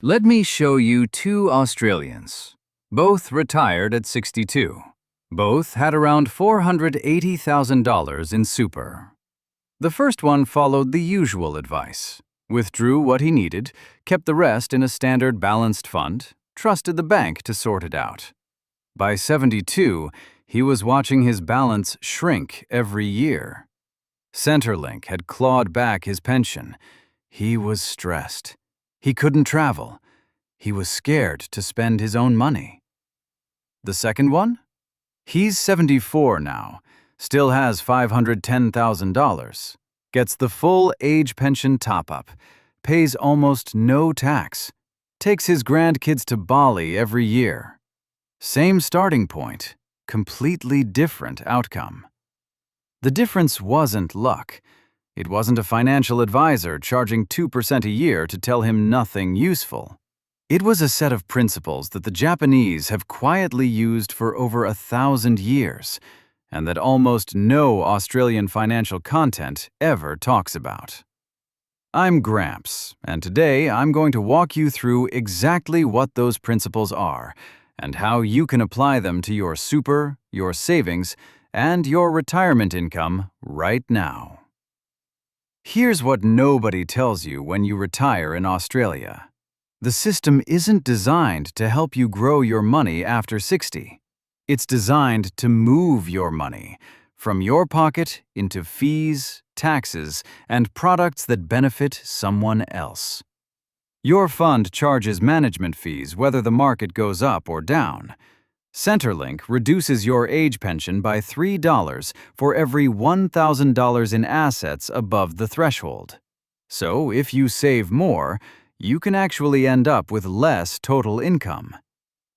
Let me show you two Australians. Both retired at 62. Both had around $480,000 in super. The first one followed the usual advice, withdrew what he needed, kept the rest in a standard balanced fund, trusted the bank to sort it out. By 72, he was watching his balance shrink every year. Centrelink had clawed back his pension. He was stressed. He couldn't travel. He was scared to spend his own money. The second one? He's 74 now, still has $510,000, gets the full age pension top-up, pays almost no tax, takes his grandkids to Bali every year. Same starting point, completely different outcome. The difference wasn't luck. It wasn't a financial advisor charging 2% a year to tell him nothing useful. It was a set of principles that the Japanese have quietly used for over 1,000 years, and that almost no Australian financial content ever talks about. I'm Gramps, and today I'm going to walk you through exactly what those principles are, and how you can apply them to your super, your savings, and your retirement income right now. Here's what nobody tells you when you retire in Australia. The system isn't designed to help you grow your money after 60. It's designed to move your money from your pocket into fees, taxes, and products that benefit someone else. Your fund charges management fees whether the market goes up or down. Centrelink reduces your age pension by $3 for every $1,000 in assets above the threshold. So if you save more, you can actually end up with less total income.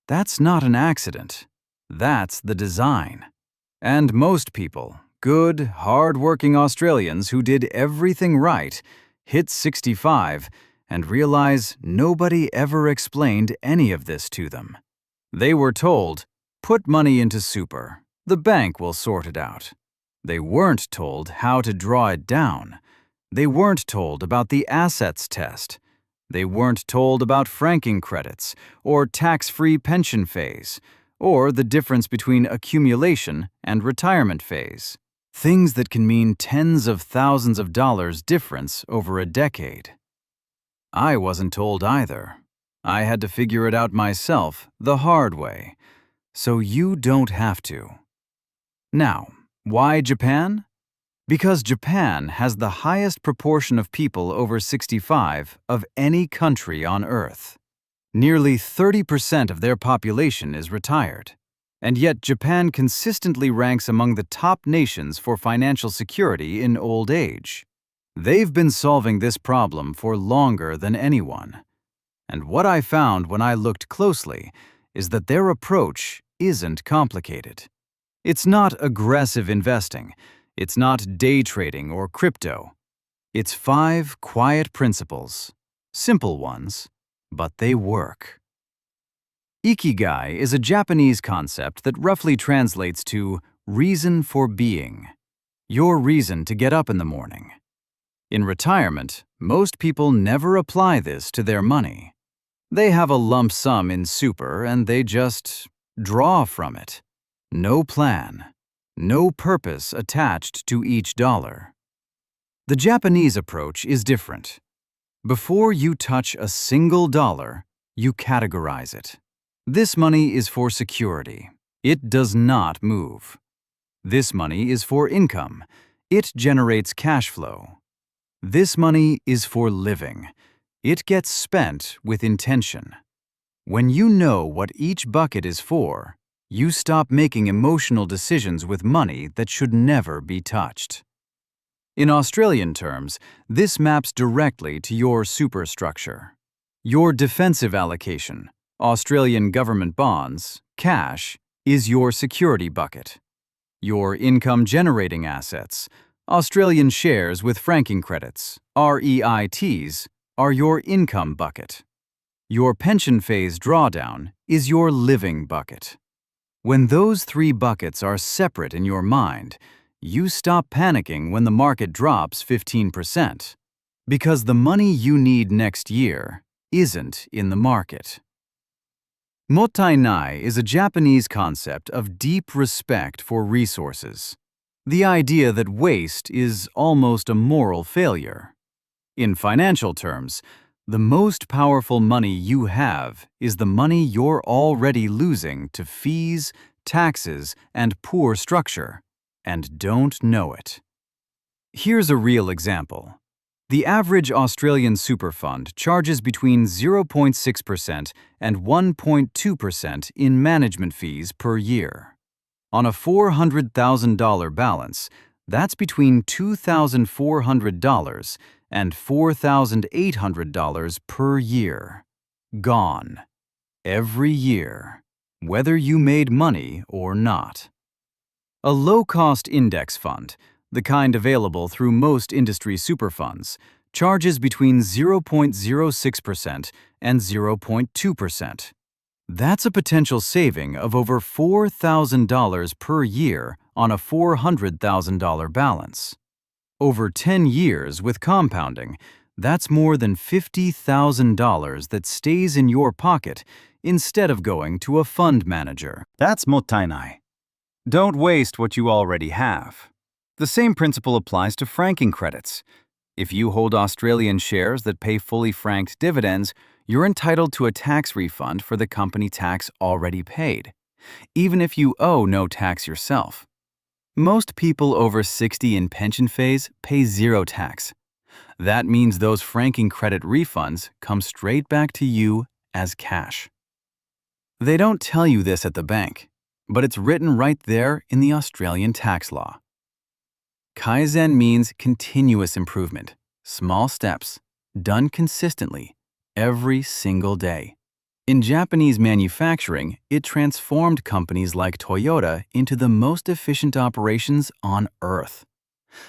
That's not an accident. That's the design. And most people, good, hard-working Australians who did everything right, hit 65 and realize nobody ever explained any of this to them. They were told, put money into super. The bank will sort it out. They weren't told how to draw it down. They weren't told about the assets test. They weren't told about franking credits, or tax-free pension phase, or the difference between accumulation and retirement phase. Things that can mean tens of thousands of dollars difference over a decade. I wasn't told either. I had to figure it out myself the hard way, so you don't have to. Now, why Japan? Because Japan has the highest proportion of people over 65 of any country on Earth. Nearly 30% of their population is retired, and yet Japan consistently ranks among the top nations for financial security in old age. They've been solving this problem for longer than anyone. And what I found when I looked closely is that their approach isn't complicated. It's not aggressive investing. It's not day trading or crypto. It's 5 quiet principles, simple ones, but they work. Ikigai is a Japanese concept that roughly translates to reason for being, your reason to get up in the morning. In retirement, most people never apply this to their money. They have a lump sum in super and they just draw from it. No plan. No purpose attached to each dollar. The Japanese approach is different. Before you touch a single dollar, you categorize it. This money is for security. It does not move. This money is for income. It generates cash flow. This money is for living. It gets spent with intention. When you know what each bucket is for, you stop making emotional decisions with money that should never be touched. In Australian terms, this maps directly to your superstructure. Your defensive allocation, Australian government bonds, cash, is your security bucket. Your income-generating assets, Australian shares with franking credits, REITs, are your income bucket. Your pension phase drawdown is your living bucket. When those 3 buckets are separate in your mind, you stop panicking when the market drops 15%, because the money you need next year isn't in the market. Mottainai is a Japanese concept of deep respect for resources. The idea that waste is almost a moral failure. In financial terms, the most powerful money you have is the money you're already losing to fees, taxes, and poor structure, and don't know it. Here's a real example. The average Australian super fund charges between 0.6% and 1.2% in management fees per year. On a $400,000 balance, that's between $2,400 and $4,800 per year. Gone. Every year, whether you made money or not. A low-cost index fund, the kind available through most industry super funds, charges between 0.06% and 0.2%. That's a potential saving of over $4,000 per year on a $400,000 balance. Over 10 years with compounding, that's more than $50,000 that stays in your pocket instead of going to a fund manager. That's mottainai. Don't waste what you already have. The same principle applies to franking credits. If you hold Australian shares that pay fully franked dividends, you're entitled to a tax refund for the company tax already paid, even if you owe no tax yourself. Most people over 60 in pension phase pay zero tax. That means those franking credit refunds come straight back to you as cash. They don't tell you this at the bank, but it's written right there in the Australian tax law. Kaizen means continuous improvement, small steps, done consistently, every single day. In Japanese manufacturing, it transformed companies like Toyota into the most efficient operations on Earth.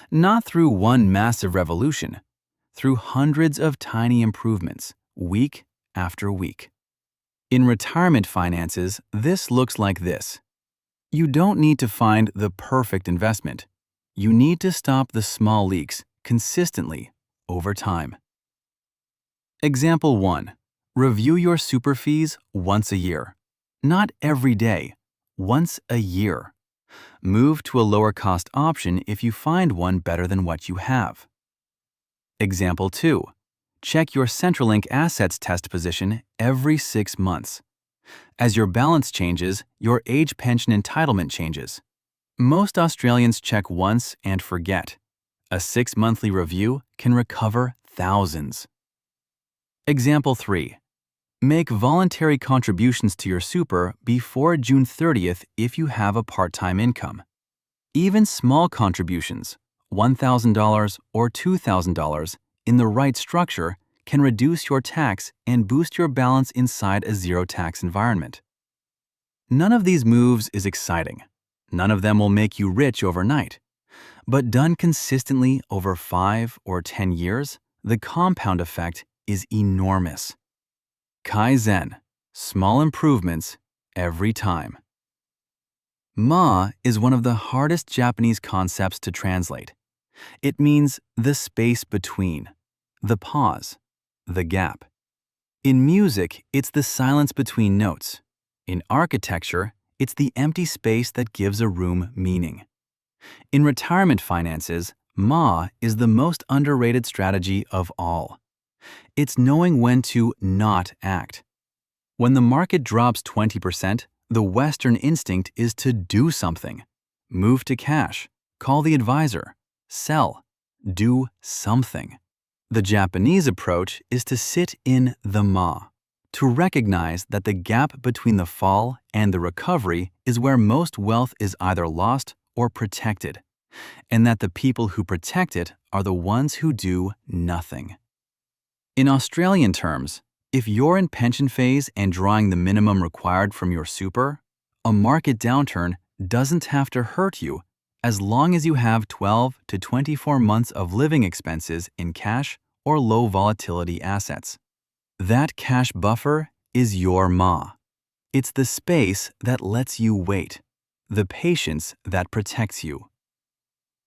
Not through one massive revolution, through hundreds of tiny improvements, week after week. In retirement finances, this looks like this. You don't need to find the perfect investment. You need to stop the small leaks consistently over time. Example 1. Review your super fees once a year. Not every day, once a year. Move to a lower cost option if you find one better than what you have. Example 2. Check your Centrelink assets test position every 6 months. As your balance changes, your age pension entitlement changes. Most Australians check once and forget. A 6-monthly review can recover thousands. Example 3. Make voluntary contributions to your super before June 30th if you have a part-time income. Even small contributions, $1,000 or $2,000, in the right structure can reduce your tax and boost your balance inside a zero-tax environment. None of these moves is exciting. None of them will make you rich overnight. But done consistently over 5 or 10 years, the compound effect is enormous. Kaizen, small improvements every time. Ma is one of the hardest Japanese concepts to translate. It means the space between, the pause, the gap. In music, it's the silence between notes. In architecture, it's the empty space that gives a room meaning. In retirement finances, Ma is the most underrated strategy of all. It's knowing when to not act. When the market drops 20%, the Western instinct is to do something. Move to cash, call the advisor, sell, do something. The Japanese approach is to sit in the Ma, to recognize that the gap between the fall and the recovery is where most wealth is either lost or protected, and that the people who protect it are the ones who do nothing. In Australian terms, if you're in pension phase and drawing the minimum required from your super, a market downturn doesn't have to hurt you as long as you have 12 to 24 months of living expenses in cash or low volatility assets. That cash buffer is your Ma. It's the space that lets you wait, the patience that protects you.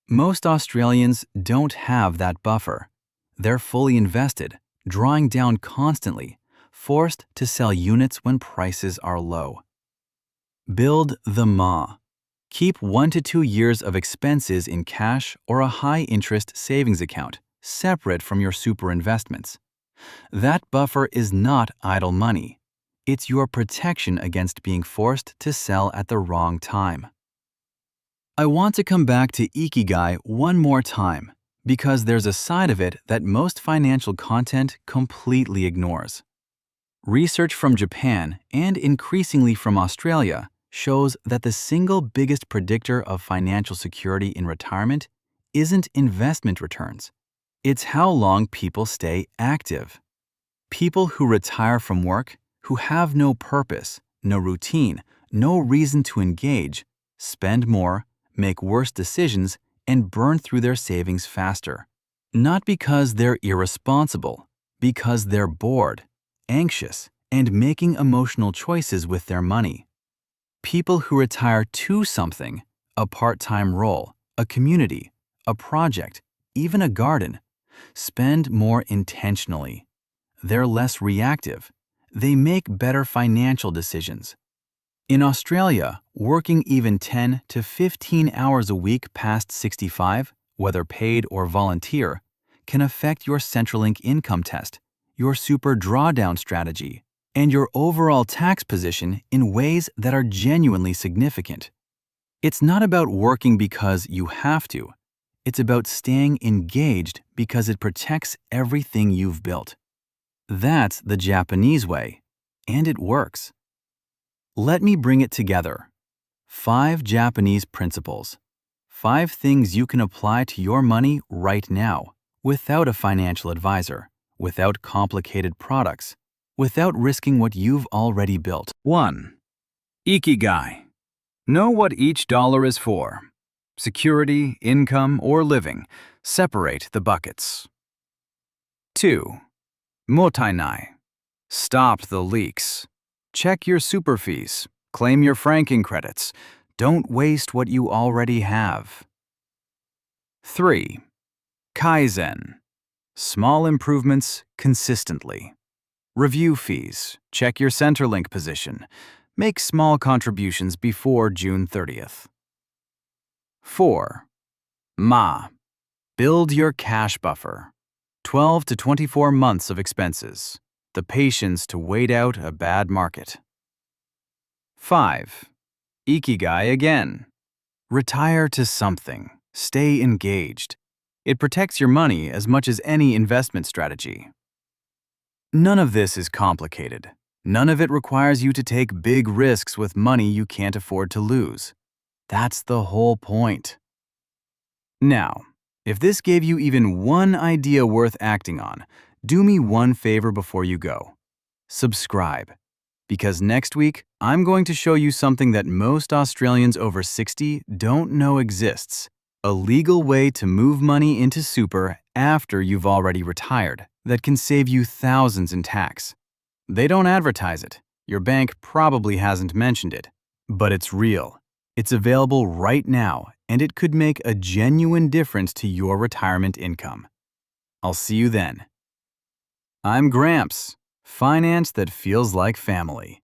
Most Australians don't have that buffer. They're fully invested, drawing down constantly, forced to sell units when prices are low. Build the MA. Keep 1 to 2 years of expenses in cash or a high-interest savings account, separate from your super investments. That buffer is not idle money. It's your protection against being forced to sell at the wrong time. I want to come back to Ikigai one more time, because there's a side of it that most financial content completely ignores. Research from Japan and increasingly from Australia shows that the single biggest predictor of financial security in retirement isn't investment returns. It's how long people stay active. People who retire from work, who have no purpose, no routine, no reason to engage, spend more, make worse decisions, and burn through their savings faster. Not because they're irresponsible, because they're bored, anxious, and making emotional choices with their money. People who retire to something, a part-time role, a community, a project, even a garden, spend more intentionally. They're less reactive. They make better financial decisions. In Australia, working even 10 to 15 hours a week past 65, whether paid or volunteer, can affect your Centrelink income test, your super drawdown strategy, and your overall tax position in ways that are genuinely significant. It's not about working because you have to. It's about staying engaged because it protects everything you've built. That's the Japanese way, and it works. Let me bring it together. 5 Japanese principles. 5 things you can apply to your money right now, without a financial advisor, without complicated products, without risking what you've already built. 1. Ikigai. Know what each dollar is for. Security, income, or living. Separate the buckets. 2. Mottainai. Stop the leaks. Check your super fees. Claim your franking credits. Don't waste what you already have. 3. Kaizen. Small improvements consistently. Review fees. Check your Centrelink position. Make small contributions before June 30th. 4. MA. Build your cash buffer. 12 to 24 months of expenses. The patience to wait out a bad market. 5. Ikigai again. Retire to something. Stay engaged. It protects your money as much as any investment strategy. None of this is complicated. None of it requires you to take big risks with money you can't afford to lose. That's the whole point. Now, if this gave you even one idea worth acting on, do me one favor before you go. Subscribe. Because next week, I'm going to show you something that most Australians over 60 don't know exists. A legal way to move money into super after you've already retired that can save you thousands in tax. They don't advertise it. Your bank probably hasn't mentioned it. But it's real. It's available right now, and it could make a genuine difference to your retirement income. I'll see you then. I'm Gramps, finance that feels like family.